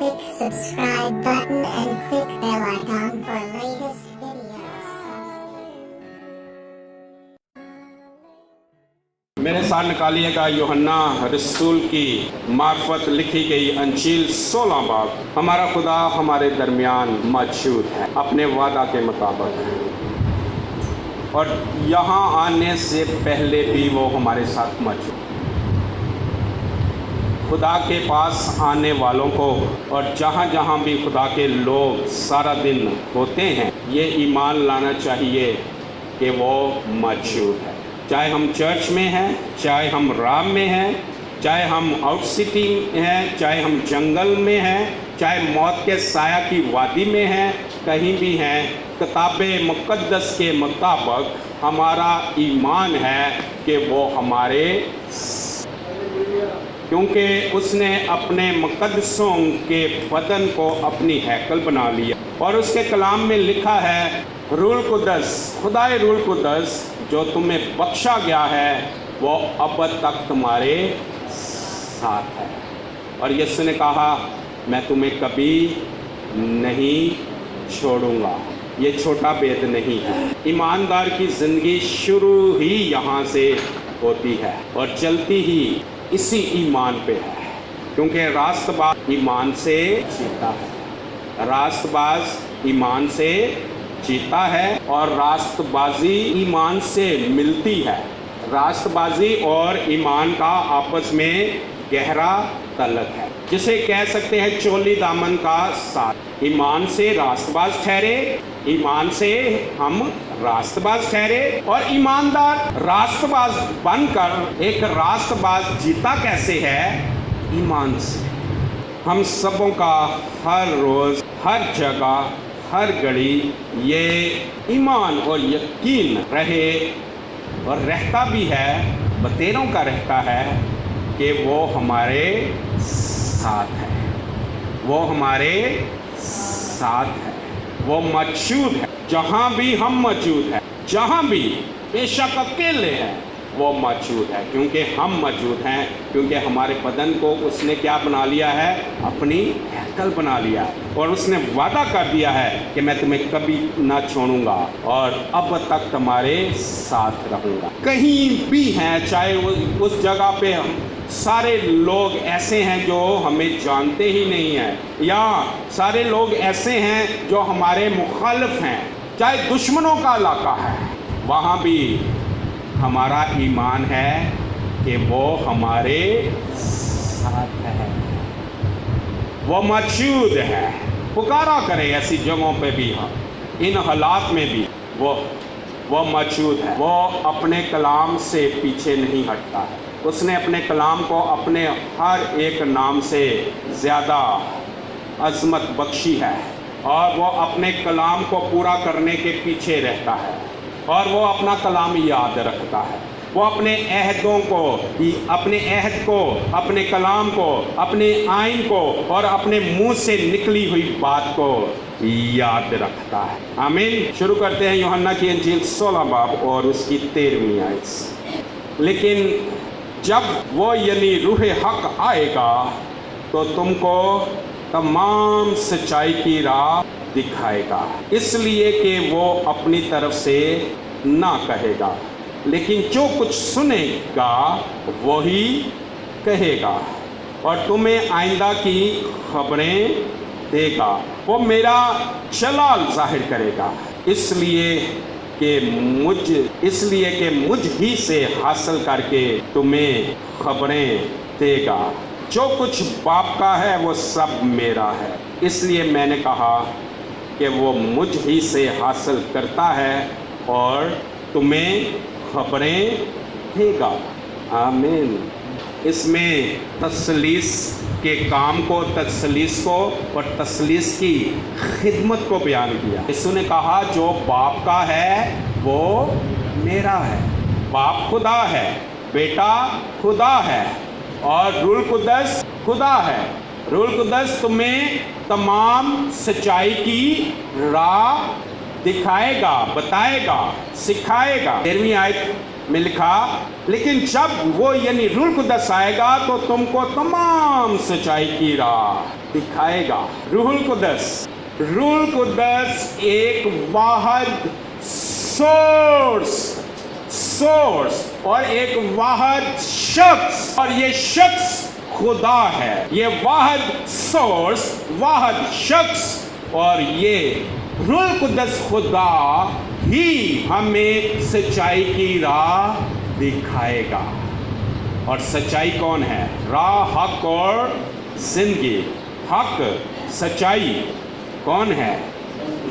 click subscribe button and click bell icon for latest videos. मेरे साथ निकालिएगा यूहन्ना रसूल की मार्फत लिखी गई अंजील 16 बाब। हमारा खुदा हमारे दरमियान मौजूद है अपने वादा के मुताबिक, और यहाँ आने से पहले भी वो हमारे साथ मौजूद। खुदा के पास आने वालों को और जहाँ जहाँ भी खुदा के लोग सारा दिन होते हैं, ये ईमान लाना चाहिए कि वो मौजूद है। चाहे हम चर्च में हैं, चाहे हम राम में हैं, चाहे हम आउट सिटी हैं, चाहे हम जंगल में हैं, चाहे मौत के साया की वादी में हैं, कहीं भी हैं, किताबे मुक़द्दस के मुताबिक हमारा ईमान है कि वो हमारे, क्योंकि उसने अपने मुक़द्दसों के बदन को अपनी हैकल बना लिया। और उसके कलाम में लिखा है, रूल कुदस, खुदाए रूल कुदस जो तुम्हें बख्शा गया है वो अब तक तुम्हारे साथ है। और यीशु ने कहा, मैं तुम्हें कभी नहीं छोड़ूंगा। ये छोटा भेद नहीं है। ईमानदार की ज़िंदगी शुरू ही यहाँ से होती है और चलती ही इसी ईमान पे है, क्योंकि रास्तबाज ईमान से जीता है। रास्तबाज ईमान से जीता है और रास्तबाजी ईमान से मिलती है। रास्तबाजी और ईमान का आपस में गहरा तल्लुक है, जिसे कह सकते हैं चोली दामन का साथ। ईमान से रास्तबाज ठहरे, ईमान से हम रास्तबाज ठहरे, और ईमानदार रास्तबाज बनकर एक रास्तबाज जीता कैसे है? ईमान से। हम सबों का हर रोज़, हर जगह, हर घड़ी ये ईमान और यकीन रहे और रहता भी है, बतेरों का रहता है कि वो हमारे साथ है, वो हमारे साथ है, वो मौजूद है जहाँ भी हम मौजूद हैं, जहाँ भी, बेशक अकेले हैं, वो मौजूद है, क्योंकि हम मौजूद हैं, क्योंकि हमारे बदन को उसने क्या बना लिया है? अपनी हैकल बना लिया है। और उसने वादा कर दिया है कि मैं तुम्हें कभी ना छोड़ूंगा और अब तक तुम्हारे साथ रहूंगा। कहीं भी हैं, चाहे उस जगह पे हम सारे लोग ऐसे हैं जो हमें जानते ही नहीं हैं, या सारे लोग ऐसे हैं जो हमारे मुखालिफ हैं, चाहे दुश्मनों का इलाका है, वहाँ भी हमारा ईमान है कि वो हमारे साथ है, वो मौजूद है। पुकारा करें ऐसी जगहों पे भी, इन हालात में भी वो मौजूद है। वो अपने कलाम से पीछे नहीं हटता है। उसने अपने कलाम को अपने हर एक नाम से ज़्यादा अज़मत बख्शी है, और वो अपने कलाम को पूरा करने के पीछे रहता है, और वो अपना कलाम याद रखता है। वो अपने अहदों को, अपने अहद को, अपने कलाम को, अपने आइन को और अपने मुंह से निकली हुई बात को याद रखता है। आमीन। शुरू करते हैं यूहन्ना की अंजील 16 बाब और उसकी 13वीं आयत। लेकिन जब वो यानी रूह हक आएगा तो तुमको तमाम सच्चाई की राह दिखाएगा, इसलिए कि वो अपनी तरफ से ना कहेगा, लेकिन जो कुछ सुनेगा वही कहेगा, और तुम्हें आइंदा की खबरें देगा। वो मेरा जलाल जाहिर करेगा, इसलिए कि मुझ ही से हासिल करके तुम्हें खबरें देगा। जो कुछ बाप का है वो सब मेरा है, इसलिए मैंने कहा कि वो मुझ ही से हासिल करता है और तुम्हें खबरें देगा। आमीन। इसमें तसलीस के काम को, तसलीस को और तसलीस की खिदमत को बयान किया। यीशु ने कहा, जो बाप का है वो मेरा है। बाप खुदा है, बेटा खुदा है, और रूल कुदस खुदा है। रूल कुदस तुम्हें तमाम सच्चाई की राह दिखाएगा, बताएगा, सिखाएगा। 13वीं आयत میں لکھا لیکن جب وہ یعنی روح القدس آئے گا تو تم کو تمام سچائی کی راہ دکھائے گا. روح القدس ایک واحد سورس اور ایک واحد شخص، اور یہ شخص خدا ہے. یہ واحد سورس، واحد شخص، اور یہ روح القدس خدا ہی ہمیں سچائی کی راہ دکھائے گا. اور سچائی کون ہے؟ راہ، حق اور زندگی. حق، سچائی کون ہے؟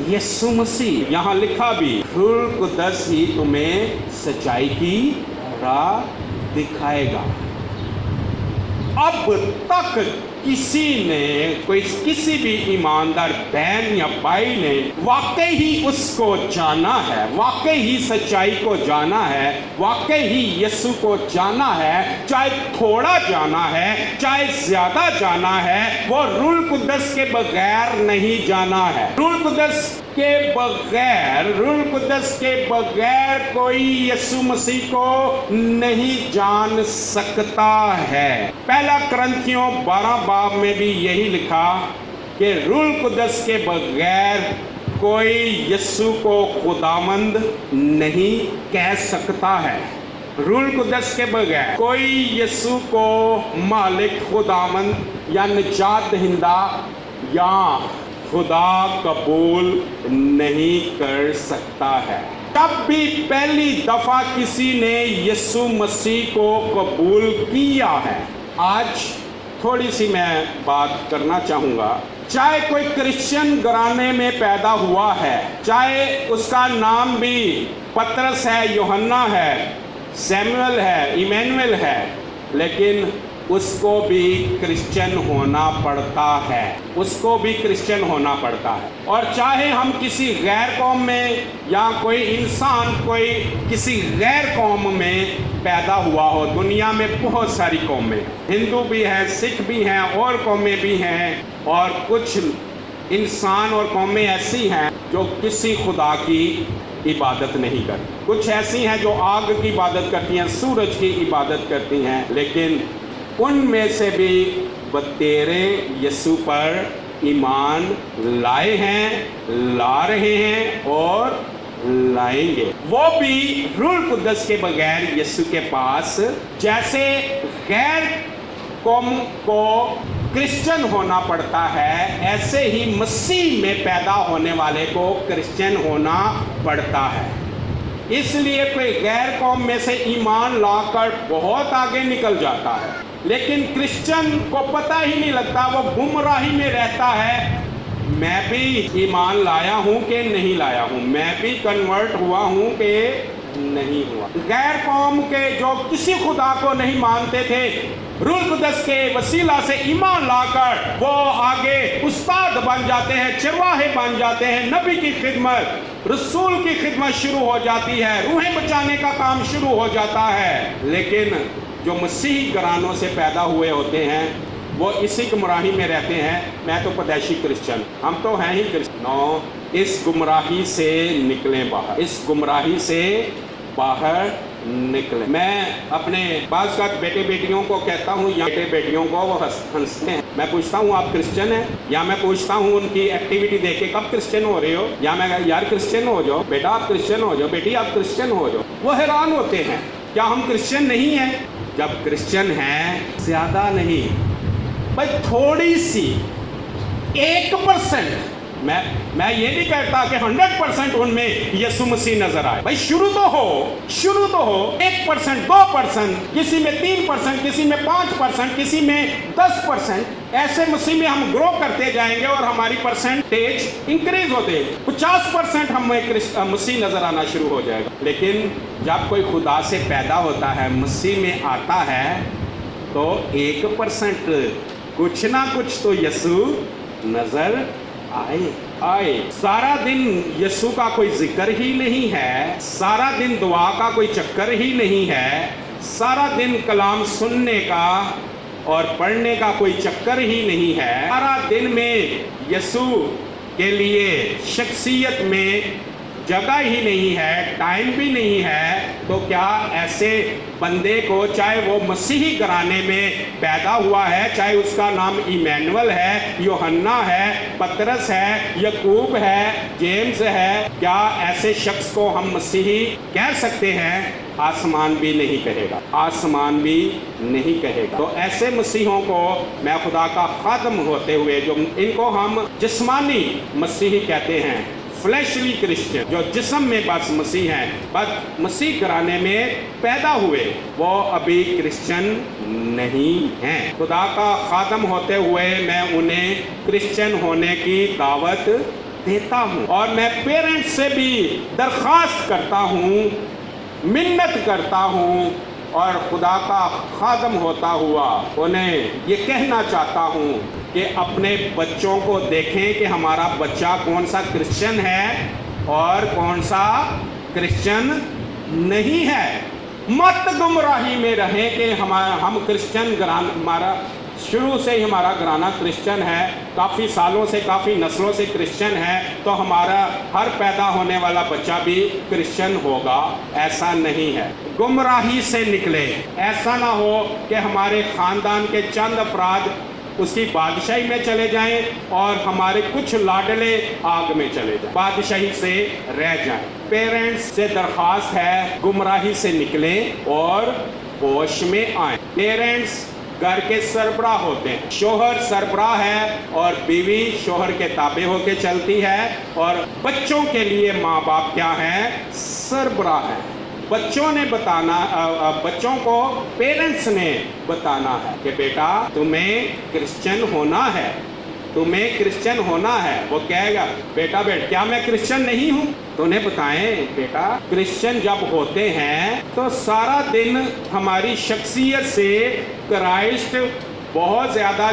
یسوع مسیح. یہاں لکھا بھی روح القدس ہی تمہیں سچائی کی راہ دکھائے گا. اب تک کسی بھی ایماندار بہن یا بھائی نے واقعی ہی اس کو جانا ہے، واقعی ہی سچائی کو جانا ہے، واقعی ہی یسوع کو جانا ہے، چاہے تھوڑا جانا ہے چاہے زیادہ جانا ہے، وہ روح القدس کے بغیر نہیں جانا ہے. روح القدس کے بغیر کوئی یسوع مسیح کو نہیں جان سکتا ہے. پہلا کرنتھیوں 12 باب میں بھی یہی لکھا کہ روح القدس کے بغیر کوئی یسوع کو خداوند نہیں کہہ سکتا ہے. روح القدس کے بغیر کوئی یسوع کو مالک، خداوند یا نجات دہندہ یا خدا قبول نہیں کر سکتا ہے. جب بھی پہلی دفعہ کسی نے یسوع مسیح کو قبول کیا ہے، آج تھوڑی سی میں بات کرنا چاہوں گا. چاہے کوئی کرسچن گھرانے میں پیدا ہوا ہے، چاہے اس کا نام بھی پترس ہے، یوحنا ہے، سیموئل ہے، ایمینوئل ہے، لیکن اس کو بھی کرسچن ہونا پڑتا ہے. اس کو بھی کرسچن ہونا پڑتا ہے. اور چاہے ہم کسی غیر قوم میں یا کوئی انسان کسی غیر قوم میں پیدا ہوا ہو، دنیا میں بہت ساری قومیں، ہندو بھی ہیں، سکھ بھی ہیں، اور قومیں بھی ہیں، اور کچھ انسان اور قومیں ایسی ہیں جو کسی خدا کی عبادت نہیں کرتی. کچھ ایسی ہیں جو آگ کی عبادت کرتی ہیں، سورج کی عبادت کرتی ہیں، لیکن ان میں سے بھی بتیرے یسوع پر ایمان لائے ہیں، لا رہے ہیں اور لائیں گے. وہ بھی روح القدس کے بغیر یسوع کے پاس، جیسے غیر قوم کو کرسچن ہونا پڑتا ہے، ایسے ہی مسیح میں پیدا ہونے والے کو کرسچن ہونا پڑتا ہے. اس لیے کوئی غیر قوم میں سے ایمان لا کر بہت آگے نکل جاتا ہے، لیکن کرسچن کو پتہ ہی نہیں لگتا، وہ گمراہی میں رہتا ہے. میں بھی ایمان لایا ہوں کہ نہیں لایا ہوں، میں بھی کنورٹ ہوا ہوں کہ نہیں ہوا. غیر قوم کے جو کسی خدا کو نہیں مانتے تھے، روح القدس کے وسیلہ سے ایمان لا کر وہ آگے استاد بن جاتے ہیں، چرواہے بن جاتے ہیں، نبی کی خدمت، رسول کی خدمت شروع ہو جاتی ہے، روحیں بچانے کا کام شروع ہو جاتا ہے. لیکن جو مسیحی گھرانوں سے پیدا ہوئے ہوتے ہیں وہ اسی گمراہی میں رہتے ہیں. میں تو پیدائشی کرسچن، ہم تو ہیں ہی کرسچن. نو، اس گمراہی سے نکلیں باہر، اس گمراہی سے باہر نکلیں. میں اپنے بعض کا بیٹے بیٹیوں کو کہتا ہوں، یا بیٹے بیٹیوں کو، وہ ہنستے ہیں. میں پوچھتا ہوں آپ کرسچن ہیں؟ یا میں پوچھتا ہوں ان کی ایکٹیویٹی دیکھ کے کب کرسچن ہو رہے ہو، یا میں کہا یار کرسچن ہو جاؤ، بیٹا آپ کرسچن ہو جاؤ، بیٹی آپ کرسچن ہو جاؤ. وہ حیران ہوتے ہیں کیا ہم کرسچن نہیں ہیں؟ جب کرسچن ہیں، زیادہ نہیں بھائی، تھوڑی سی 1%. میں یہ نہیں کہتا کہ 100% ان میں یسوع مسیح نظر آئے. بھائی شروع تو ہو 1%، 2%، کسی میں 3%، کسی میں 5%، کسی میں 10%. ایسے مسیح میں ہم گرو کرتے جائیں گے اور ہماری پرسنٹیج انکریز ہوتے، 50% ہمیں مسیح نظر آنا شروع ہو جائے گا. لیکن جب کوئی خدا سے پیدا ہوتا ہے، مسیح میں آتا ہے، تو 1% کچھ نہ کچھ تو یسوع نظر آئے. سارا دن یسوع کا کوئی ذکر ہی نہیں ہے، سارا دن دعا کا کوئی چکر ہی نہیں ہے، سارا دن کلام سننے کا اور پڑھنے کا کوئی چکر ہی نہیں ہے. سارا دن میں یسوع کے لیے شخصیت میں جگہ ہی نہیں ہے، ٹائم بھی نہیں ہے، تو کیا ایسے بندے کو، چاہے وہ مسیحی گھرانے میں پیدا ہوا ہے، چاہے اس کا نام ایمینول ہے، یوحنا ہے، پترس ہے، یعقوب ہے، جیمز ہے، کیا ایسے شخص کو ہم مسیحی کہہ سکتے ہیں؟ آسمان بھی نہیں کہے گا، آسمان بھی نہیں کہے گا۔ تو ایسے مسیحوں کو میں خدا کا خادم ہوتے ہوئے، جو ان کو ہم جسمانی مسیحی کہتے ہیں، فلیشلی کرسچن، جو جسم میں بس مسیح ہیں، بس مسیح گھرانے میں پیدا ہوئے، وہ ابھی کرسچن نہیں ہیں۔ خدا کا خادم ہوتے ہوئے میں انہیں کرسچن ہونے کی دعوت دیتا ہوں، اور میں پیرنٹس سے بھی درخواست کرتا ہوں، منت کرتا ہوں، اور خدا کا خادم ہوتا ہوا انہیں یہ کہنا چاہتا ہوں کہ اپنے بچوں کو دیکھیں کہ ہمارا بچہ کون سا کرسچن ہے اور کون سا کرسچن نہیں ہے۔ مت گمراہی میں رہیں کہ ہم کرسچن ہمارا شروع سے ہی ہمارا گھرانہ کرسچن ہے، کافی سالوں سے، کافی نسلوں سے کرسچن ہے، تو ہمارا ہر پیدا ہونے والا بچہ بھی کرسچن ہوگا۔ ایسا نہیں ہے، گمراہی سے نکلے۔ ایسا نہ ہو کہ ہمارے خاندان کے چند افراد اس کی بادشاہی میں چلے جائیں اور ہمارے کچھ لاڈلے آگ میں چلے جائیں، بادشاہی سے رہ جائیں۔ پیرنٹس سے درخواست ہے، گمراہی سے نکلیں اور ہوش میں آئیں۔ پیرنٹس گھر کے سربراہ ہوتے ہیں، شوہر سربراہ ہے اور بیوی شوہر کے تابع ہو کے چلتی ہے، اور بچوں کے لیے ماں باپ کیا ہیں؟ سربراہ ہیں۔ بچوں نے بتانا، بچوں کو پیرنٹس نے بتانا ہے کہ بیٹا تمہیں کرسچن ہونا ہے، تمہیں کرسچن ہونا ہے۔ وہ کہے گا بیٹا کیا میں کرسچن نہیں ہوں؟ تو انہیں بتائیں بیٹا کرسچن جب ہوتے ہیں تو سارا دن ہماری شخصیت سے کرائسٹ بہت زیادہ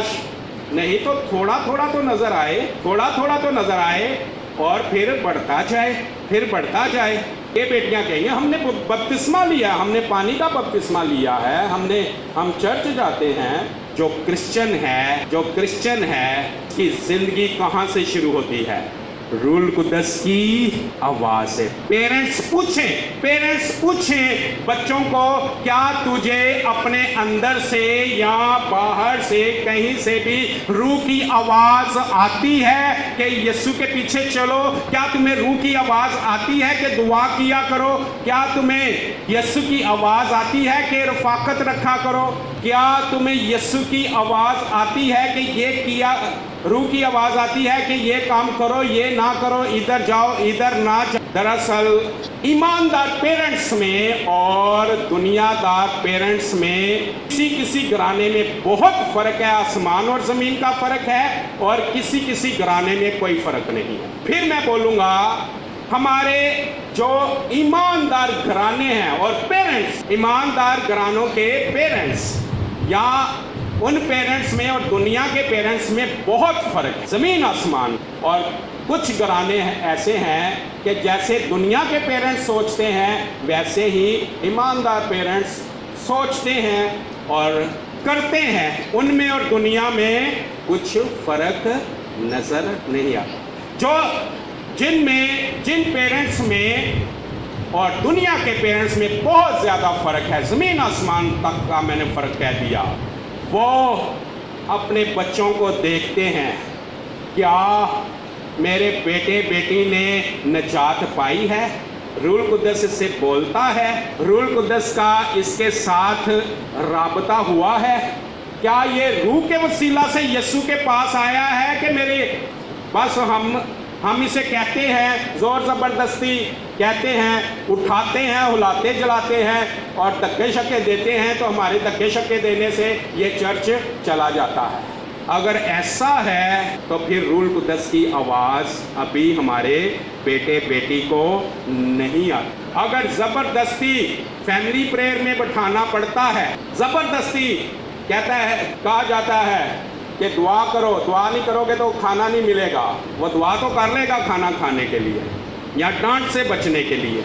نہیں تو تھوڑا تھوڑا تو نظر آئے، تھوڑا تھوڑا تو نظر آئے، اور پھر بڑھتا جائے، پھر بڑھتا جائے۔ یہ بیٹیاں کہیں گے ہم نے بپتسمہ لیا، ہم نے پانی کا بپتسمہ لیا ہے، ہم چرچ جاتے ہیں۔ جو کرسچن ہے کی زندگی کہاں سے شروع ہوتی ہے؟ روح القدس کی آواز سے۔ پیرنٹس پوچھیں بچوں کو، کیا تجھے اپنے اندر سے یا باہر سے کہیں سے بھی روح کی آواز آتی ہے کہ یسوع کے پیچھے چلو؟ کیا تمہیں روح کی آواز آتی ہے کہ دعا کیا کرو؟ کیا تمہیں یسوع کی آواز آتی ہے کہ رفاقت رکھا کرو؟ کیا تمہیں یسوع کی آواز آتی ہے کہ یہ کیا، روح کی آواز آتی ہے کہ یہ کام کرو، یہ نہ کرو، ادھر جاؤ، ادھر نہ جاؤ؟ دراصل ایماندار پیرنٹس میں اور دنیا دار پیرنٹس میں کسی گھرانے میں بہت فرق ہے، آسمان اور زمین کا فرق ہے، اور کسی گھرانے میں کوئی فرق نہیں ہے۔ پھر میں بولوں گا ہمارے جو ایماندار گھرانے ہیں اور پیرنٹس، ایماندار گھرانوں کے پیرنٹس یا ان پیرنٹس میں اور دنیا کے پیرنٹس میں بہت فرق ہے، زمین آسمان۔ اور کچھ گھرانے ایسے ہیں کہ جیسے دنیا کے پیرنٹس سوچتے ہیں ویسے ہی ایماندار پیرنٹس سوچتے ہیں اور کرتے ہیں، ان میں اور دنیا میں کچھ فرق نظر نہیں آتا۔ جن پیرنٹس میں اور دنیا کے پیرنٹس میں بہت زیادہ فرق ہے، زمین آسمان تک کا میں نے فرق کہہ دیا، وہ اپنے بچوں کو دیکھتے ہیں، کیا میرے بیٹے بیٹی نے نجات پائی ہے؟ روح القدس اس سے بولتا ہے، روح القدس کا اس کے ساتھ رابطہ ہوا ہے؟ کیا یہ روح کے وسیلہ سے یسوع کے پاس آیا ہے کہ میرے بس ہم اسے کہتے ہیں، زور زبردستی کہتے ہیں، اٹھاتے ہیں، ہلاتے جلاتے ہیں اور دھکے شکے دیتے ہیں، تو ہمارے دھکے شکے دینے سے یہ چرچ چلا جاتا ہے؟ اگر ایسا ہے تو پھر روح القدس کی آواز ابھی ہمارے بیٹے بیٹی کو نہیں آتی۔ اگر زبردستی فیملی پریئر میں بٹھانا پڑتا ہے، زبردستی کہا جاتا ہے کہ دعا کرو، دعا نہیں کرو گے تو کھانا نہیں ملے گا، وہ دعا تو کر لے گا کھانا کھانے کے لیے یا ڈانٹ سے بچنے کے لیے،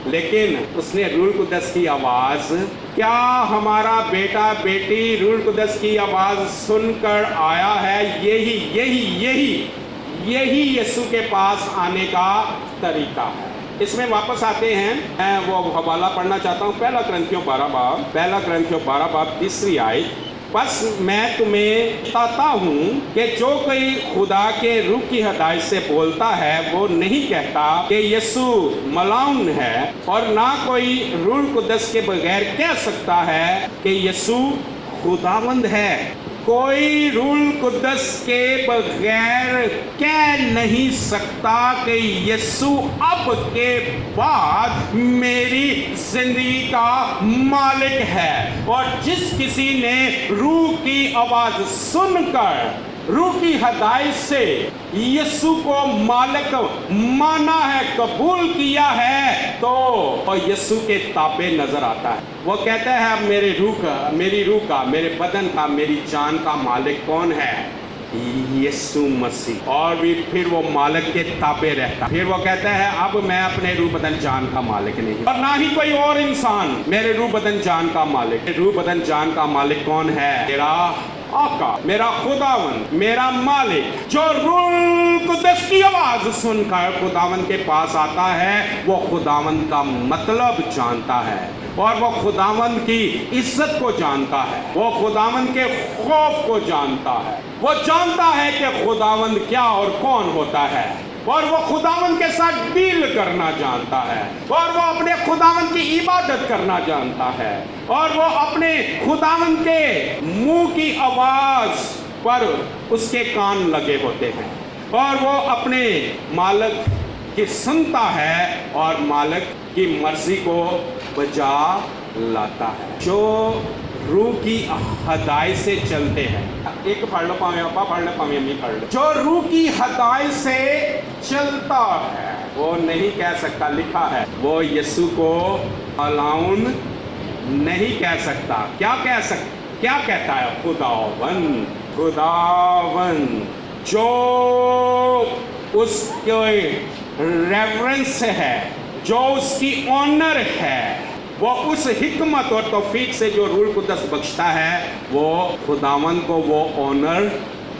لیکن اس نے روح القدس کی آواز، کیا ہمارا بیٹا بیٹی روح القدس کی آواز سن کر آیا ہے؟ یہی یسوع کے پاس آنے کا तरीका है। इसमें वापस आते हैं, मैं वो हवाला पढ़ना चाहता हूँ, पहला क्रंथियों 12 बाब 3 आयत। बस मैं तुम्हें बताता हूँ कि जो कोई खुदा के रूह की हदायत से बोलता है वो नहीं कहता कि यीशु मलाउन है, और ना कोई रूह कुदस के बगैर कह सकता है कि यीशु खुदावंद है। कोई रूह कुदस के बगैर कह नहीं सकता कि यीशु अब के बाद मेरी जिंदगी का मालिक है। और जिस किसी ने रूह की आवाज सुनकर रूह की हदायत से यीशु को मालिक माना है, कबूल किया है, तो और यीशु के ताबे नजर आता है। वो कहता है अब मेरी रूह का, मेरे बदन का, मेरी जान का मालिक कौन है? यीशु मसीह। और भी फिर वो मालिक के ताबे रहता। फिर वो कहता है अब मैं अपने रूह बदन जान का मालिक नहीं, और ना ही कोई और इंसान मेरे रूह बदन जान का मालिक। रूह बदन जान का मालिक कौन है? मेरा आका, मेरा खुदावन, मेरा मालिक, जो रूह कुदस की आवाज सुनकर खुदावन के पास आता है, वो खुदावन का मतलब जानता है, और वो खुदावन की इज्जत को जानता है, वो खुदावन के खौफ को जानता है। वो जानता है कि खुदावन क्या और कौन होता है, और वो खुदावन के साथ डील करना जानता है, और वो अपने खुदावन की इबादत करना जानता है, और वो अपने खुदावन के मुंह की आवाज पर उसके कान लगे होते हैं, और वो अपने मालिक की सुनता है और मालिक की मर्जी को बजा लाता है। जो रूह की हदायत से चलते हैं, एक पढ़ लो, पावे अपा पढ़ ले, पावे अम्मी पढ़ ले। जो रूह की हदायत से चलता है वो नहीं कह सकता, लिखा है वो यीशु को मलाउन नहीं कह सकता। क्या कहता है? खुदावन। जो उसके रेवरेंस है, जो उसकी ऑनर है, वो उस हिकमत और तौफीक से जो रूह कुदस बख्शता है, वो खुदावन को वो ऑनर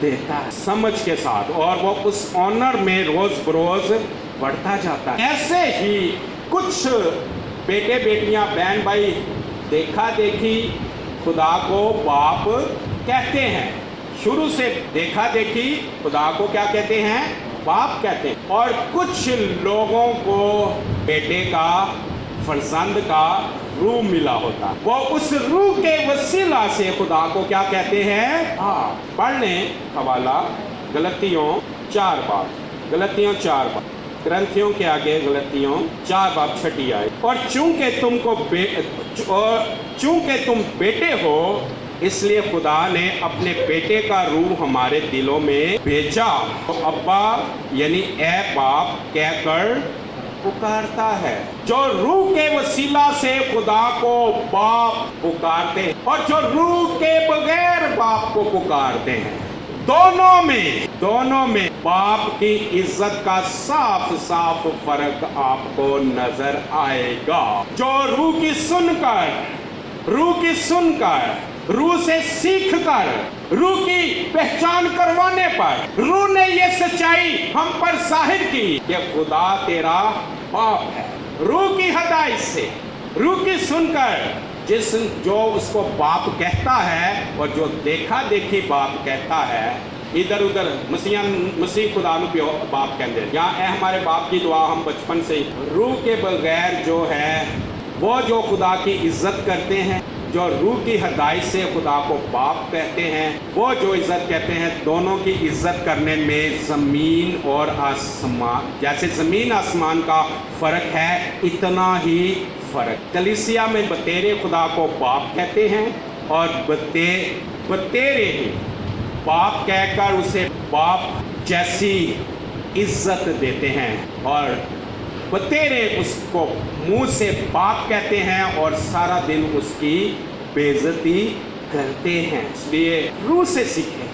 देता है समझ के साथ, और वो उस ऑनर में रोज बरोज बढ़ता जाता है। ऐसे ही कुछ बेटे बेटियां, बहन भाई देखा देखी खुदा को बाप कहते हैं। शुरू से देखा देखी खुदा को क्या कहते हैं? बाप कहते हैं। और कुछ लोगों को बेटे का, फर्जंद का रूह मिला होता, वो उस रूह के वसीला से खुदा को क्या कहते हैं? पढ़ लें हवाला गलतियों 4 बाब, ग्रंथियों के आगे गलतियों 4 बाब 6 आयत। और चूंकि तुम बेटे हो, इसलिए खुदा ने अपने बेटे का रूह हमारे दिलों में भेजा, तो अब्बा यानी ए बाप कहकर पुकारता है। जो रूह के वसीला से खुदा को बाप पुकारते हैं, और जो रूह के बगैर बाप को पुकारते हैं, दोनों में बाप की इज्जत का साफ साफ फर्क आपको नजर आएगा। जो रूह की सुनकर, रूह से सीखकर, रूह की पहचान करवाने पर रूह ने ये सच्चाई हम पर जाहिर की कि खुदा तेरा बाप है। रूह की हदायत से, रूह की सुनकर जो उसको बाप कहता है, और जो देखा देखी बाप कहता है, इधर उधर मसीह खुदा नु बाप कहते हैं। यहाँ हमारे बाप की दुआ हम बचपन से रूह के बगैर जो है, वो जो खुदा की इज्जत करते हैं, जो रूह की हदायत से खुदा को बाप कहते हैं, वो जो इज्जत कहते हैं, दोनों की इज्जत करने में ज़मीन और आसमान, जैसे ज़मीन आसमान का फ़र्क है, इतना ही फ़र्क। कलीसिया में बतेरे खुदा को बाप कहते हैं, और बतेरे ही बाप कहकर उसे बाप जैसी इज्जत देते हैं, और बतेरे उसको मुंह से बाप कहते हैं और सारा दिन उसकी बेइज्जती करते हैं। इसलिए रूह से सीखें,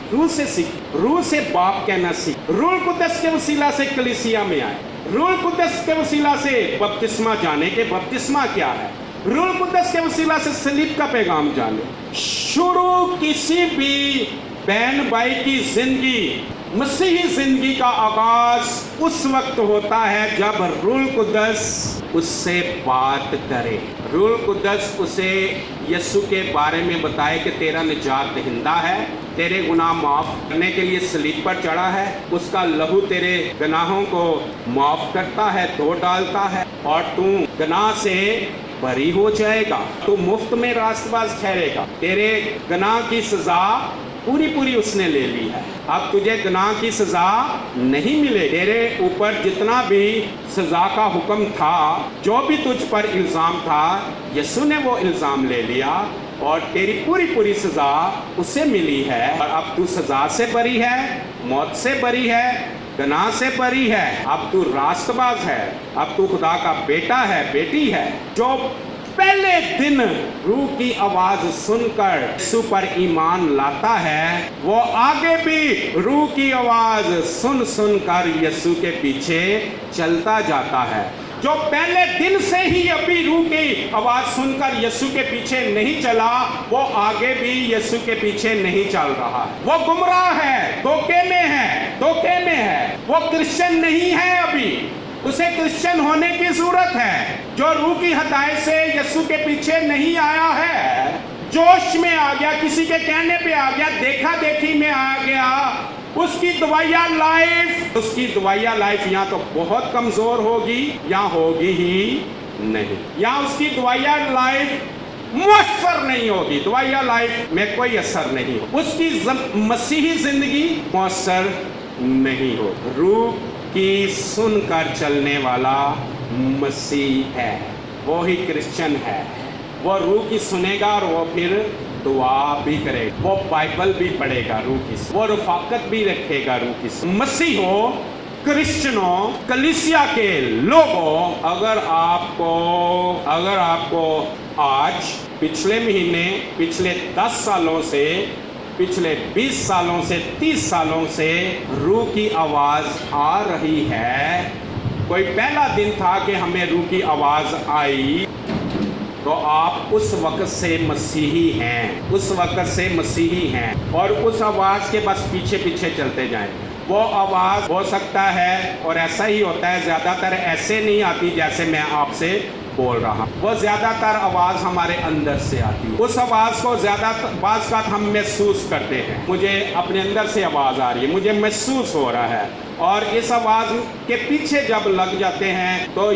रूह से बाप कहना सीख। रूह कुदस के वसीला से कलीसिया में आए, रूह कुदस के वसीला से बपतिस्मा जाने के बपतिस्मा क्या है, रूह कुदस के वसीला से सलीब का पैगाम जाने। शुरू किसी भी बहन भाई की जिंदगी, मसीही जिंदगी का आगाज उस वक्त होता है जब रूह कुद्दस उससे बात करे। रूह कुद्दस उसे यीशु के बारे में बताए कि तेरा निजात दहिंदा है, तेरे गुनाह माफ करने के लिए सलीब पर चढ़ा है, उसका लहू तेरे गुनाहों को माफ करता है, धो डालता है और तू गुनाह से बरी हो जाएगा, तू मुफ्त में रास्तबाज ठहरेगा। तेरे गुनाह की सजा पूरी उसने ले ली है, अब तुझे गुनाह की सजा नहीं मिले। तेरे ऊपर जितना भी सजा का हुक्म था, जो भी तुझ पर इल्ज़ाम था, यीशु ने वो इल्ज़ाम ले लिया और तेरी पूरी सजा उसे मिली है। और अब तू सजा से बरी है, मौत से बरी है, गुनाह से बरी है, अब तू रास्तबाज है, अब तू खुदा का बेटा है, बेटी है। जो पहले दिन रूह की आवाज सुनकर यीशु पर ईमान लाता है, वो आगे भी रूह की आवाज सुन कर यीशु के पीछे चलता जाता है। जो पहले दिन से ही अभी रूह की आवाज सुनकर यीशु के पीछे नहीं चला, वो आगे भी यीशु के पीछे नहीं चल रहा है। वो गुमराह है, धोखे में है, वो क्रिश्चियन नहीं है। अभी उसे क्रिश्चियन होने की जरूरत है। जो रूह की हदायत से यीशु के पीछे नहीं आया है, जोश में आ गया, किसी के कहने पे आ गया, देखा देखी में आ गया, उसकी दवाइया लाइफ या तो बहुत कमजोर होगी या होगी ही नहीं, या उसकी दवाइया लाइफ मुअस्सर नहीं होगी, दवाइया लाइफ में कोई असर नहीं हो, उसकी मसीही जिंदगी मुअस्सर नहीं हो। रूह की सुनकर चलने वाला मसीह है, वो ही क्रिश्चियन है। वो रूह की सुनेगा और वो फिर दुआ भी करेगा, वो बाइबल भी पढ़ेगा रूह की, वो रफाकत भी रखेगा रूह की। मसीहों, क्रिश्चियनों, कलीसिया के लोगों, अगर आपको आज पिछले महीने, पिछले 10 सालों से, पिछले 20 सालों से, 30 सालों से रूह की आवाज आ रही है, कोई पहला दिन था कि हमें रूह की आवाज आई, तो आप उस वक्त से मसीही हैं, और उस आवाज के बस पीछे चलते जाएं। वो आवाज हो सकता है, और ऐसा ही होता है, ज्यादातर ऐसे नहीं आती जैसे मैं आपसे बोल रहा, वो ज्यादातर आवाज हमारे अंदर से आती है। उस आवाज को बाज़ का हम महसूस करते हैं, मुझे अपने अंदर से आवाज आ रही है, मुझे महसूस हो रहा है, और इस आवाज के पीछे जब लग जाते हैं तो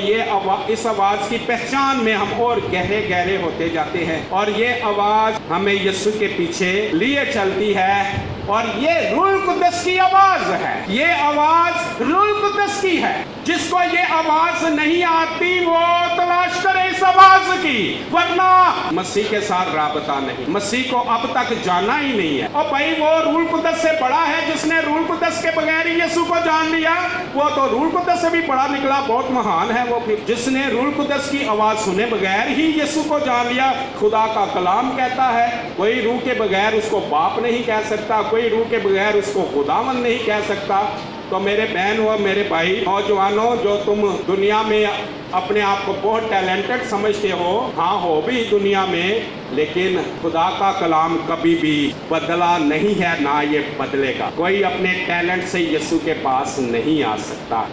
इस आवाज की पहचान में हम और गहरे होते जाते हैं, और ये आवाज हमें यीशु के पीछे लिए चलती है। और ये रूह कुद्दस की आवाज है, ये आवाज रूह कुद्दस की है। जिसको ये आवाज नहीं आती वो तलाश करे इस आवाज की, वरना मसीह के साथ राबता नहीं, मसीह को अब तक जाना ही नहीं है। और भाई वो रूह कुद्दस से बड़ा है, जिसने रूह कुद्दस के बगैर ही यीशु को जान लिया, वो तो रूह कुद्दस से भी बड़ा निकला, बहुत महान है वो। फिर जिसने रूह कुद्दस की आवाज सुने बगैर ही यीशु को जान लिया, खुदा का कलाम कहता है कोई रूह के बगैर उसको बाप नहीं कह सकता, कोई रूह के बगैर उसको खुदावंद नहीं कह सकता। तो मेरे बहन और मेरे भाई, नौजवानों, जो तुम दुनिया में अपने आप को बहुत टैलेंटेड समझते हो, हाँ हो भी दुनिया में, लेकिन खुदा का कलाम कभी भी बदला नहीं है, ना ये बदलेगा। कोई अपने टैलेंट से यीशु के पास नहीं आ सकता।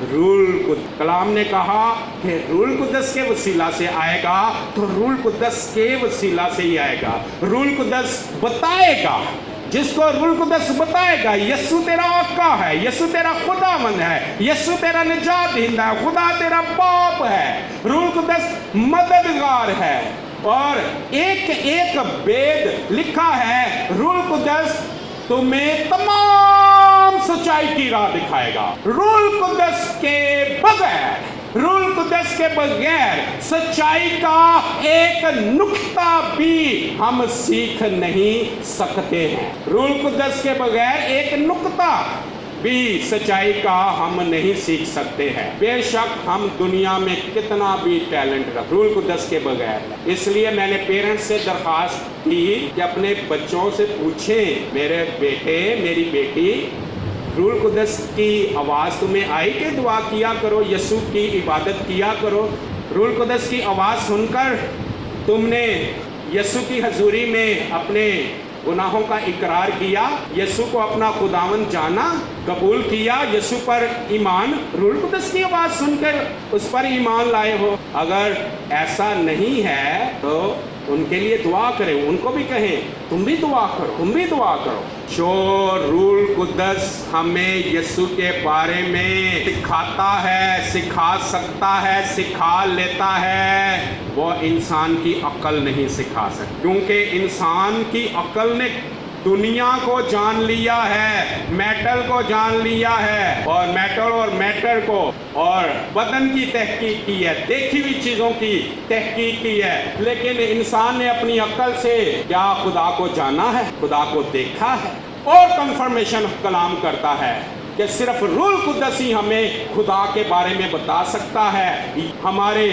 कलाम ने कहा कि रूह कुद्दस के वसीला से आएगा, तो रूह कुद्दस के वसीला से ही आएगा। रूह कुद्दस बताएगा, जिसको रूह कुद्दस बताएगा यीशु तेरा आका है, यीशु तेरा खुदावंद है, यीशु तेरा निजात दहिंदा है, खुदा तेरा बाप है, रूह कुद्दस मददगार है। और एक बेद लिखा है, रूह कुद्दस तुम्हें तमाम सच्चाई की राह दिखाएगा। रूह कुद्दस के बगैर सच्चाई का एक नुक्ता भी हम सीख नहीं सकते हैं। रूह कुद्दस के बगैर एक नुक्ता भी सच्चाई का हम नहीं सीख सकते हैं, बेशक हम दुनिया में कितना भी टैलेंट रखें, रूह कुद्दस के बगैर। इसलिए मैंने पेरेंट्स से दरखास्त की कि अपने बच्चों से पूछें, मेरे बेटे, मेरी बेटी, रूह कुद्दस की आवाज़ तुम्हें आई कि दुआ किया करो, यीशु की इबादत किया करो। रूह कुद्दस की आवाज़ सुनकर तुमने यीशु की हजूरी में अपने गुनाहों का इकरार किया, यीशु को अपना खुदावन जाना, कबूल किया, यीशु पर ईमान, रूह कुदस की आवाज़ सुनकर उस पर ईमान लाए हो। अगर ऐसा नहीं है तो उनके लिए दुआ करें, उनको भी कहें तुम भी दुआ करो, तुम भी दुआ करो। जो रूह कुदस हमें यीशु के बारे में सिखाता है, सिखा सकता है, सिखा लेता है, वो इंसान की अक्ल नहीं सिखा सकता, क्योंकि इंसान की अक्ल ने दुनिया को जान लिया है, मेटल को जान लिया है, और मेटल और मैटर को और बदन की तहकीक की है, देखी हुई चीज़ों की तहकीक की है। लेकिन इंसान ने अपनी अक्ल से क्या खुदा को जाना है, खुदा को देखा है, और कंफर्मेशन कलाम करता है कि सिर्फ रूह कुदस ही हमें खुदा के बारे में बता सकता है, हमारे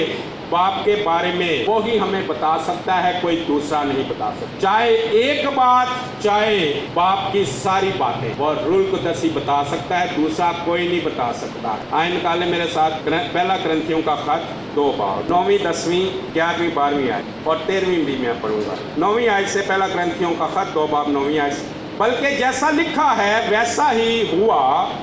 बाप के बारे में वो ही हमें बता सकता है, कोई दूसरा नहीं बता सकता। चाहे एक बात, चाहे बाप की सारी बातें, वो रूह कुदस ही बता सकता है, दूसरा कोई नहीं बता सकता। आए निकाले मेरे साथ पहला ग्रंथियों का खत 2 बाब 9वीं 10वीं 11वीं 12वीं आयत और 13वीं भी मैं पढ़ूंगा। 9वीं आयत से पहला ग्रंथियों का खत 2 बाब 9वीं आयत, बल्कि जैसा लिखा है वैसा ही हुआ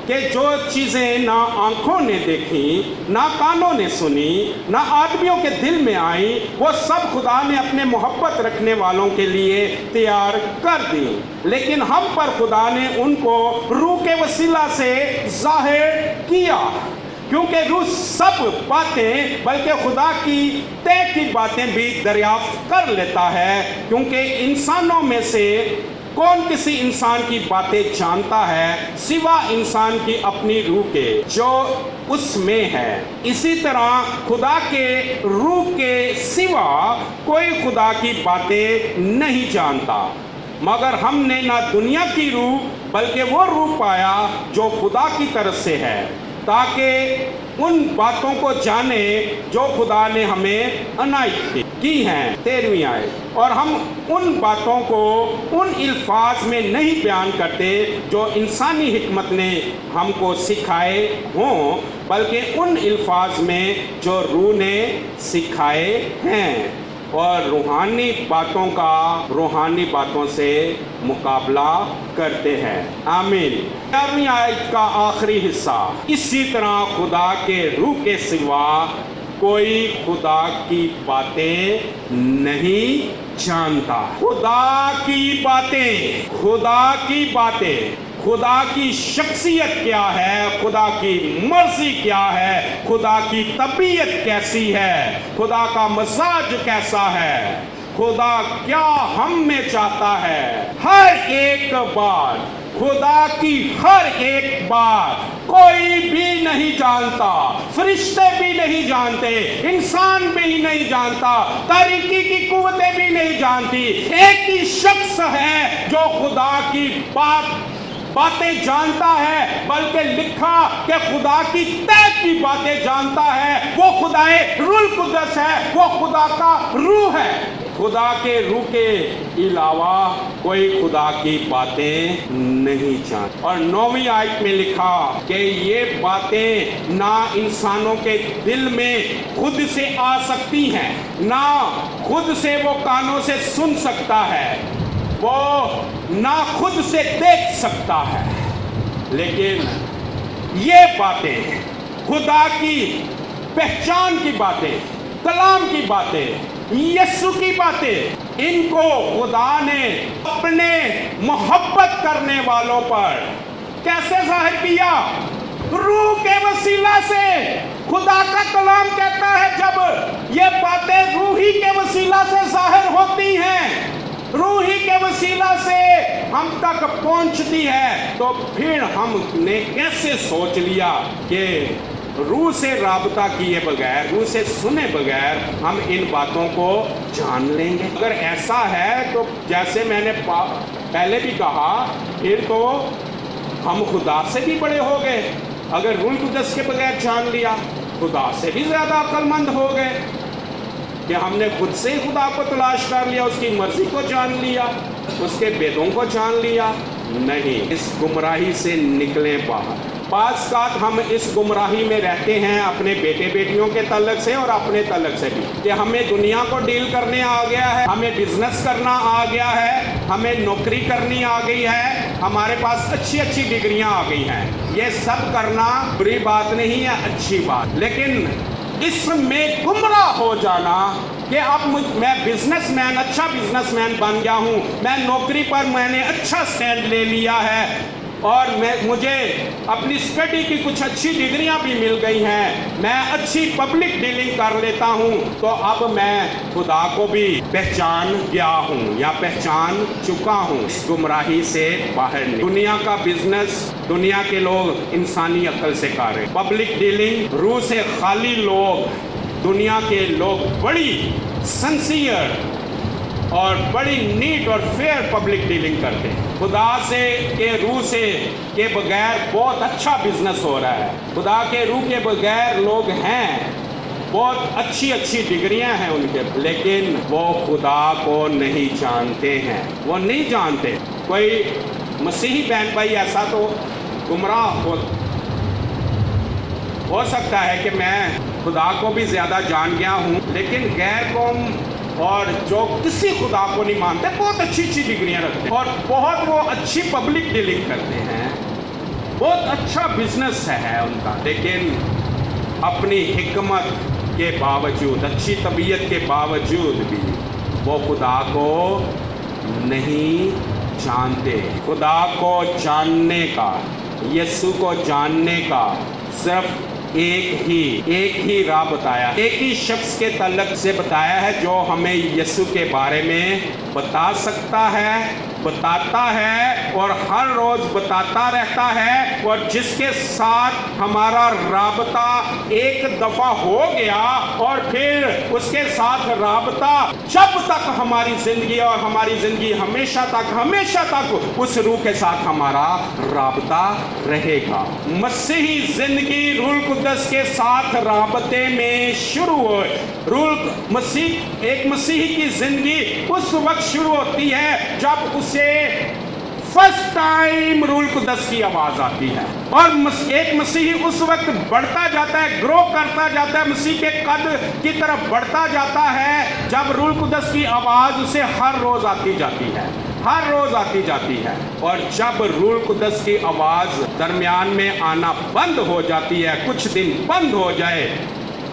कि जो चीज़ें ना आंखों ने देखी, ना कानों ने सुनी, ना आदमियों के दिल में आई, वो सब खुदा ने अपने मोहब्बत रखने वालों के लिए तैयार कर दी। लेकिन हम पर खुदा ने उनको रूह के वसीला से जाहिर किया, क्योंकि रूह सब बातें बल्कि खुदा की तय की बातें भी दरियाफ्त कर लेता है, क्योंकि इंसानों में से कौन किसी इंसान की बातें जानता है सिवा इंसान की अपनी रूह के जो उसमें है। इसी तरह खुदा के रूह के सिवा कोई खुदा की बातें नहीं जानता, मगर हमने ना दुनिया की रूह बल्कि वो रूह पाया जो खुदा की तरफ से है, ताकि उन बातों को जाने जो खुदा ने हमें अनायत की हैं। 13वीं आयत, और हम उन बातों को उन अल्फाज में नहीं बयान करते जो इंसानी हिकमत ने हमको सिखाए हों, बल्कि उन अल्फाज में जो रूह ने सिखाए हैं, और रूहानी बातों का रूहानी बातों से मुकाबला करते हैं। आमीन। 11वीं आयत का आखिरी हिस्सा, इसी तरह खुदा के रूह के सिवा कोई खुदा की बातें नहीं जानता। खुदा की बातें, खुदा की बातें, खुदा की शख्सियत क्या है, खुदा की मर्जी क्या है, खुदा की तबीयत कैसी है, खुदा का मजाज कैसा है, खुदा क्या हम में चाहता है, हर एक बात, खुदा की हर एक बात कोई भी नहीं जानता, फरिश्ते भी नहीं जानते, इंसान भी नहीं जानता, तारीकी की कुव्वतें भी नहीं जानती। एक ही शख्स है जो खुदा की बातें जानता है, बल्कि लिखा कि खुदा की तय की बातें जानता है, वो खुदाए रूह कुदस है, वो खुदा का रूह है। खुदा के रूह के अलावा कोई खुदा की बातें नहीं जानता। और 9वीं आयत में लिखा कि ये बातें ना इंसानों के दिल में खुद से आ सकती हैं, ना खुद से वो कानों से सुन सकता है, वो ना खुद से देख सकता है, लेकिन ये बातें खुदा की पहचान की बातें, कलाम की बातें, यीशु की बातें, इनको खुदा ने अपने मोहब्बत करने वालों पर कैसे जाहिर किया? रूह के वसीला से। खुदा का कलाम कहता है जब ये बातें रूही के वसीला से जाहिर होती हैं, रूही के वसीला से हम तक पहुंचती है, तो फिर हमने कैसे सोच लिया कि रूह से राबता किए बगैर, रूह से सुने बगैर हम इन बातों को जान लेंगे? अगर ऐसा है तो जैसे मैंने पहले भी कहा, फिर तो हम खुदा से भी बड़े हो गए। अगर रूह कुदस के बगैर जान लिया, खुदा से भी ज़्यादा अक्लमंद हो गए कि हमने खुद से खुदा को तलाश कर लिया, उसकी मर्जी को जान लिया, उसके वेदों को जान लिया, नहीं, इस गुमराही से निकलें बाहर। बाज़ औक़ात हम इस गुमराही में रहते हैं अपने बेटे बेटियों के तल्लक से और अपने तल्लक से भी, कि हमें दुनिया को डील करने आ गया है, हमें बिजनेस करना आ गया है, हमें नौकरी करनी आ गई है, हमारे पास अच्छी अच्छी डिग्रियां आ गई हैं। ये सब करना बुरी बात नहीं है, अच्छी बात, लेकिन इसमें गुमराह हो जाना कि अब मैं बिजनेसमैन, अच्छा बिजनेसमैन बन गया हूँ, मैं नौकरी पर मैंने अच्छा स्टैंड ले लिया है और मुझे अपनी स्टडी की कुछ अच्छी डिग्रियां भी मिल गई हैं, मैं अच्छी पब्लिक डीलिंग कर लेता हूं, तो अब मैं खुदा को भी पहचान गया हूं या पहचान चुका हूं। इस गुमराही से बाहर नहीं। दुनिया का बिजनेस दुनिया के लोग इंसानी अक्ल से कर रहे हैं, पब्लिक डीलिंग रूह से खाली लोग, दुनिया के लोग बड़ी सिंसियर और बड़ी नीट और फेयर पब्लिक डीलिंग करते हैं। खुदा से के रूह से के बगैर बहुत अच्छा बिजनेस हो रहा है, खुदा के रूह के बगैर लोग हैं, बहुत अच्छी अच्छी डिग्रियां हैं उनके, लेकिन वो खुदा को नहीं जानते हैं, वो नहीं जानते। कोई मसीही बहन भाई ऐसा तो गुमराह हो सकता है कि मैं खुदा को भी ज़्यादा जान गया हूँ, लेकिन गैर कौम और जो किसी खुदा को नहीं मानते बहुत अच्छी अच्छी डिग्रियां रखते हैं और बहुत वो अच्छी पब्लिक डीलिंग करते हैं, बहुत अच्छा बिजनेस है उनका, लेकिन अपनी हिकमत के बावजूद, अच्छी तबीयत के बावजूद भी वो खुदा को नहीं जानते। खुदा को जानने का, यीशु को जानने का सिर्फ एक ही राह बताया, एक ही शख्स के तल्लक से बताया है जो हमें यीशु के बारे में बता सकता है, बताता है और हर रोज बताता रहता है, और जिसके साथ हमारा राबता एक दफा हो गया और फिर उसके साथ राबता जब तक हमारी जिंदगी और हमारी जिंदगी हमेशा तक उस रूह के साथ हमारा राबता रहेगा। मसीही जिंदगी रूह कुद्दस के साथ राबते में शुरू हो। एक मसीही की जिंदगी उस वक्त शुरू होती है जब उसे फर्स्ट टाइम रूह कुद्दस की आवाज आती है, और एक मसीही उस वक्त बढ़ता जाता है, ग्रो करता जाता है, मसीह के कद की तरफ बढ़ता जाता है जब रूह कुद्दस की आवाज उसे हर रोज आती जाती है, हर रोज आती जाती है। और जब रूह कुद्दस की आवाज दरमियान में आना बंद हो जाती है, कुछ दिन बंद हो जाए,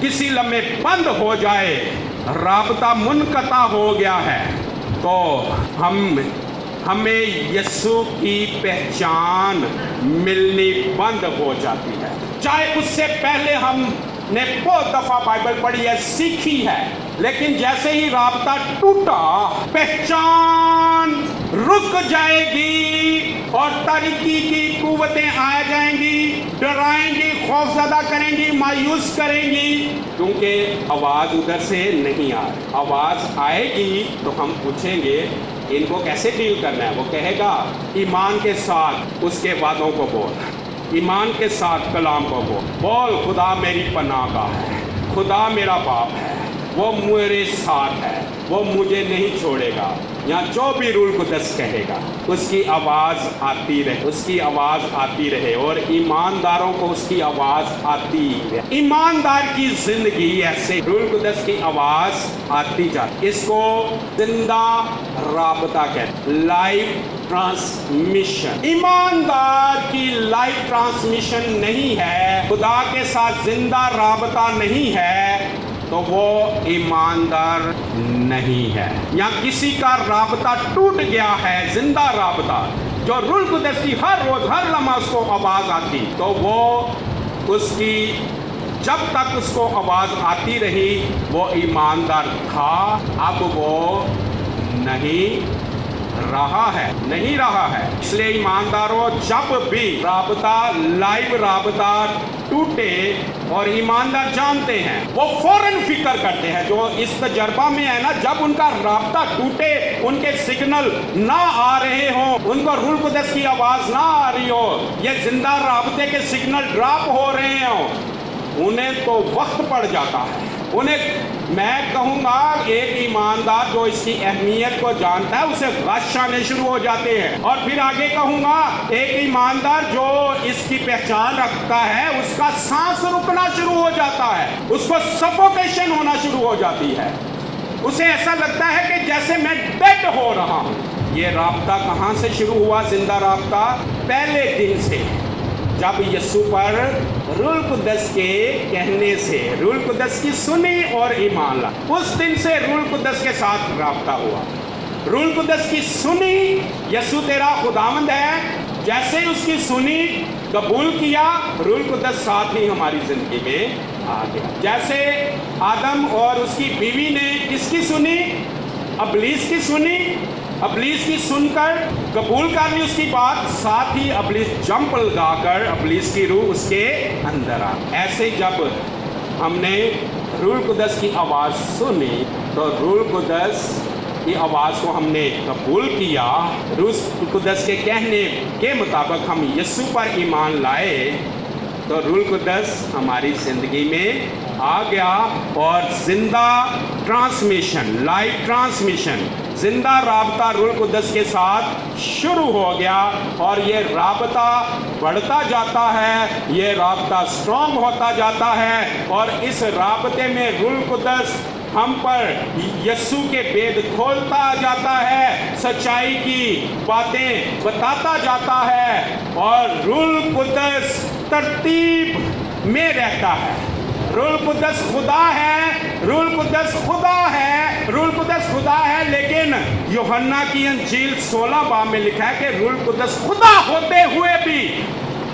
किसी लम्हे बंद हो जाए, राबता मुनक़ता हो गया है, तो हमें यीशु की पहचान मिलनी बंद हो जाती है। चाहे उससे पहले हमने बहुत दफा बाइबल पढ़ी है, सीखी है, लेकिन जैसे ही राबता टूटा, पहचान रुक जाएगी और तारीकी की कुव्वतें आ जाएंगी, डराएंगी, खौफज़दा करेंगी, मायूस करेंगी, क्योंकि आवाज़ उधर से नहीं आ रही। आवाज़ आएगी तो हम पूछेंगे इनको कैसे डील करना है। वो कहेगा ईमान के साथ उसके वादों को बोल, ईमान के साथ कलाम को बोल, खुदा मेरी पनाहगाह है, खुदा मेरा बाप है, वो मेरे साथ है, वो मुझे नहीं छोड़ेगा। यहाँ जो भी रूह कुद्दस कहेगा उसकी आवाज़ आती रहे, उसकी आवाज़ आती रहे, और ईमानदारों को उसकी आवाज़ आती रहे। ईमानदार की जिंदगी ऐसे रूह कुद्दस की आवाज़ आती जाती, इसको जिंदा राबता कहते, लाइव ट्रांसमिशन। ईमानदार की लाइव ट्रांसमिशन नहीं है, खुदा के साथ जिंदा राबता नहीं है, तो वो ईमानदार नहीं है। या किसी का राबता टूट गया है, जिंदा राबता, जो रूह कुद्दस की हर रोज हर लम्हा उसको आवाज आती, तो वो उसकी जब तक उसको आवाज आती रही वो ईमानदार था, अब वो नहीं रहा है। इसलिए ईमानदारों, जब भी राबता, लाइव राबता टूटे, और ईमानदार जानते हैं, वो फौरन फिक्र करते हैं, जो इस तजर्बा में है ना, जब उनका राबता टूटे, उनके सिग्नल ना आ रहे हो, उनको रूह कुद्दस की आवाज ना आ रही हो, ये जिंदा राबते के सिग्नल ड्रॉप हो रहे हो, उन्हें तो वक्त पड़ जाता है, उन्हें मैं कहूँगा एक ईमानदार जो इसकी अहमियत को जानता है उसे गश आने शुरू हो जाते हैं। और फिर आगे कहूँगा एक ईमानदार जो इसकी पहचान रखता है उसका सांस रुकना शुरू हो जाता है, उसको सफोकेशन होना शुरू हो जाती है, उसे ऐसा लगता है कि जैसे मैं डेड हो रहा हूँ। ये राब्ता कहाँ से शुरू हुआ? जिंदा राब्ता पहले दिन से, जब यीशु पर रूह कुद्दस के कहने से रूह कुद्दस की सुनी और ईमान ला, उस दिन से रूह कुद्दस के साथ राब्ता हुआ। रूह कुद्दस की सुनी, यीशु तेरा खुदावंद है, जैसे ही उसकी सुनी कबूल किया, रूह कुद्दस साथ ही हमारी जिंदगी में आ गया। जैसे आदम और उसकी बीवी ने किसकी सुनी? अबलीस की सुनी, अबलीस की सुनकर कबूल कर ली उसकी बात, साथ ही अबलीस जंप लगाकर अबलीस की रूह उसके अंदर आ। ऐसे जब हमने रूह कुद्दस की आवाज़ सुनी तो रूह कुद्दस की आवाज़ को हमने कबूल किया, रूह कुद्दस के कहने के मुताबिक हम यीशु पर ईमान लाए तो रूह कुद्दस हमारी ज़िंदगी में आ गया और जिंदा ट्रांसमिशन, लाइव ट्रांसमिशन, जिंदा राबता रूह कुद्दस के साथ शुरू हो गया। और ये राबता बढ़ता जाता है, ये राबता स्ट्रॉन्ग होता जाता है और इस राबते में रूह कुद्दस हम पर यीशु के भेद खोलता जाता है, सच्चाई की बातें बताता जाता है और रूह कुद्दस तरतीब में रहता है। रूह कुद्दस खुदा है, रूह कुद्दस खुदा है, रूह कुद्दस खुदा है, लेकिन यूहन्ना की इंजील 16 बाब में लिखा है कि रूह कुद्दस खुदा होते हुए भी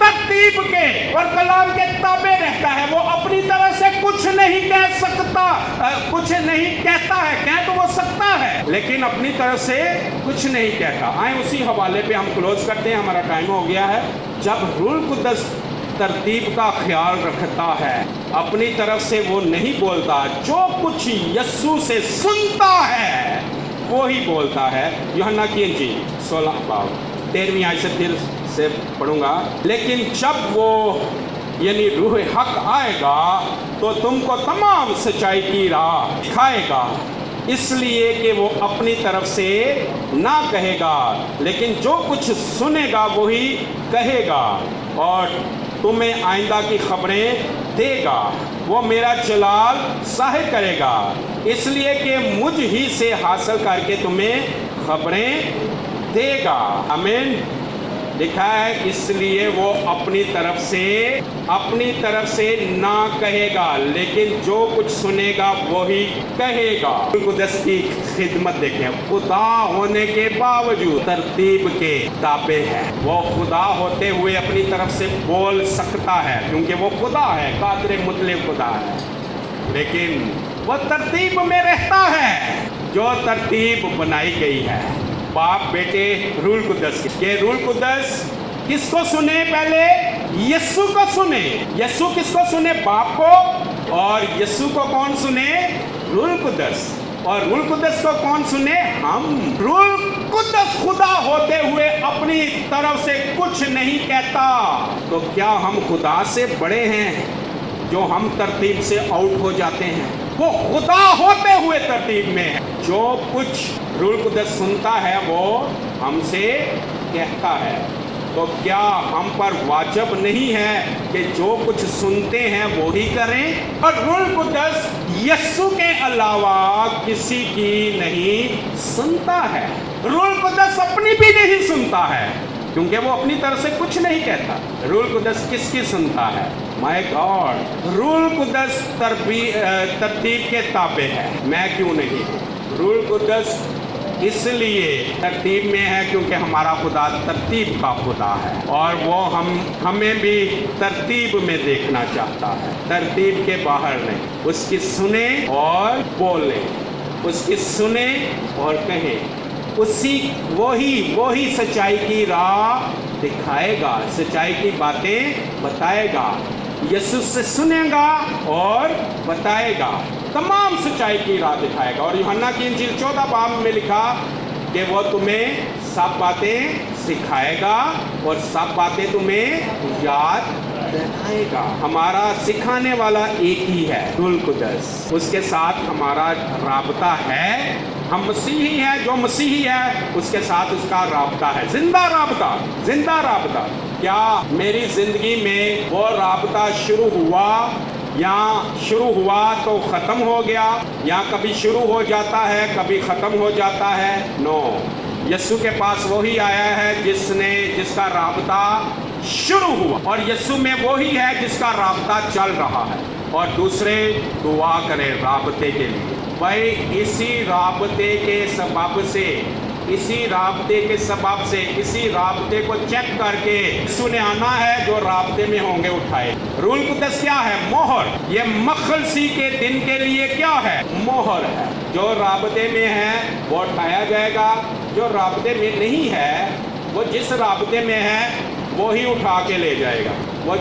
तरतीब के और कलाम के ताबे रहता है। वो अपनी तरह से कुछ नहीं कह सकता, कुछ नहीं कहता है, कह तो वो सकता है लेकिन अपनी तरफ से कुछ नहीं कहता। आए उसी हवाले पे हम क्लोज करते हैं, हमारा टाइम हो गया है। जब रूह कुद्दस तरतीब का ख्याल रखता है, अपनी तरफ से वो नहीं बोलता, जो कुछ यीशु से सुनता है वो ही बोलता है। यूहन्ना की इंजील 16 बाब 13वीं आयत से फिर से पढ़ूंगा। लेकिन जब वो यानी रूह हक आएगा तो तुमको तमाम सच्चाई की राह दिखाएगा, इसलिए कि वो अपनी तरफ से ना कहेगा लेकिन जो कुछ सुनेगा वही कहेगा और तुम्हें आइंदा की खबरें देगा। वो मेरा जलाल ज़ाहिर करेगा, इसलिए कि मुझ ही से हासिल करके तुम्हें खबरें देगा। आमीन। लिखा है इसलिए वो अपनी तरफ से ना कहेगा लेकिन जो कुछ सुनेगा वही कहेगा। कुद्दस की खिदमत देखें, खुदा होने के बावजूद तरतीब के ताबे है। वो खुदा होते हुए अपनी तरफ से बोल सकता है क्योंकि वो खुदा है, कादिर मुतलक खुदा है, लेकिन वो तरतीब में रहता है जो तरतीब बनाई गई है। बाप बेटे रूह कुद्दस के रूह कुद्दस किसको सुने? पहले यीशु को सुने। यीशु किसको सुने? बाप को। और यीशु को कौन सुने? रूह कुद्दस। और रूह कुद्दस को कौन सुने? हम। रूह कुद्दस खुदा होते हुए अपनी तरफ से कुछ नहीं कहता, तो क्या हम खुदा से बड़े हैं जो हम तरतीब से आउट हो जाते हैं? वो खुदा होते हुए तरतीब में है। जो कुछ रूह कुद्दस सुनता है वो हमसे कहता है, तो क्या हम पर वाजिब नहीं है कि जो कुछ सुनते हैं वो ही करें? और रूह कुद्दस यीशु के अलावा किसी की नहीं सुनता है। रूह कुद्दस अपनी भी नहीं सुनता है क्योंकि वो अपनी तरफ से कुछ नहीं कहता। रूह कुद्दस किसकी सुनता है? My God. रूह कुद्दस तरतीब के ताबे है, मैं क्यों नहीं? रूह कुद्दस इसलिए तरतीब में है क्योंकि हमारा खुदा तरतीब का खुदा है और वो हमें भी तरतीब में देखना चाहता है, तरतीब के बाहर नहीं। उसकी सुने और बोले, उसकी सुने और कहें, वही सच्चाई की राह दिखाएगा, सच्चाई की बातें बताएगा। यीशु से सुनेगा और बताएगा, तमाम सच्चाई की राह दिखाएगा। और यूहन्ना की इंजील 14 बाब में लिखा कि वो तुम्हें सब बातें सिखाएगा और सब बातें तुम्हें याद रहलाएगा। हमारा सिखाने वाला एक ही है, रूल कुदस। उसके साथ हमारा राबता है। हम मसीही हैं, जो मसीही है उसके साथ उसका राबता है, जिंदा राबता, जिंदा राबता। क्या मेरी जिंदगी में वो राबता शुरू हुआ या शुरू हुआ तो ख़त्म हो गया, या कभी शुरू हो जाता है कभी ख़त्म हो जाता है? नो, यीशु के पास वही आया है जिसका राबता शुरू हुआ, और यीशु में वही है जिसका राबता चल रहा है। और दूसरे दुआ करें राबते के लिए। भाई इसी राबते के सबब से, इसी राबते के सबब से, इसी राबते को चेक करके यीशु ने आना है, जो राबते में होंगे उठाए। रूल कुदस क्या है? मोहर। ये मखलसी के दिन के लिए क्या है? मोहर है। जो राबते में है वो उठाया जाएगा, जो राबते में नहीं है वो जिस राबते में है वो ही उठा के ले जाएगा। वो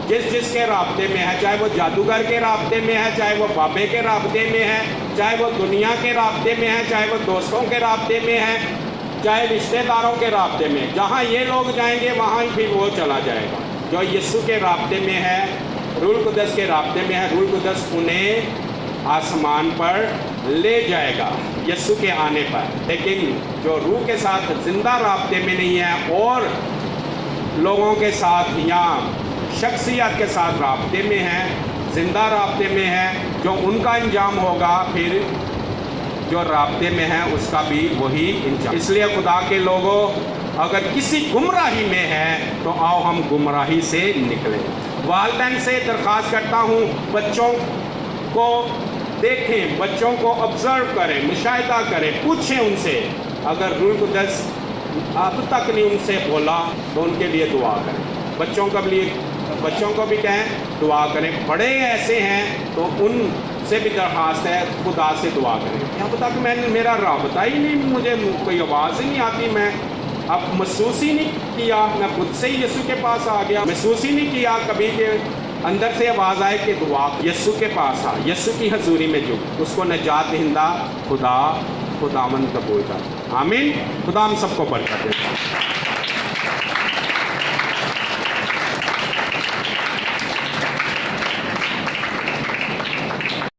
जिसके राबते में है, चाहे वो जादूगर के राबते में है, चाहे वो बाबे के राबते में है, चाहे वो दुनिया के राबते में है, चाहे वो दोस्तों के राबते में है, चाहे रिश्तेदारों के राबते में, जहाँ ये लोग जाएंगे वहाँ ही फिर वो चला जाएगा। जो यीशु के राबते में है, रूल कुदस के राबते में है, रूल कुदस उन्हें आसमान पर ले जाएगा यीशु के आने पर। लेकिन जो रूह के साथ जिंदा राबते में नहीं है और लोगों के साथ या शख्सियत के साथ राबते में है, जिंदा राबते में है, जो उनका इंजाम होगा फिर जो राबते में है उसका भी वही इंजाम। इसलिए खुदा के लोगों, अगर किसी गुमराही में है तो आओ हम गुमराही से निकलें। वालिदैन से दरख्वास्त करता हूँ, बच्चों को देखें, बच्चों को ऑब्जर्व करें, मुशाहिदा करें, पूछें उनसे। अगर रूह कुदस अब तक नहीं उनसे बोला तो उनके लिए दुआ करें। बच्चों को भी कहें दुआ करें। बड़े ऐसे हैं तो उनसे भी दरख्वास्त है खुदा से दुआ करें। क्या पता कि मेरा राबता ही नहीं, मुझे कोई आवाज़ ही नहीं आती, मैं अब महसूस ही नहीं किया, मैं खुद से ही यीशु के पास आ गया, महसूस ही नहीं किया कभी के अंदर से आवाज़ आए कि दुआ यीशु के पास आ, यीशु की हजूरी में जो उसको निजात दहिंदा खुदावंद कबूल कर। आमीन। खुदा हम सबको बरकत देता है।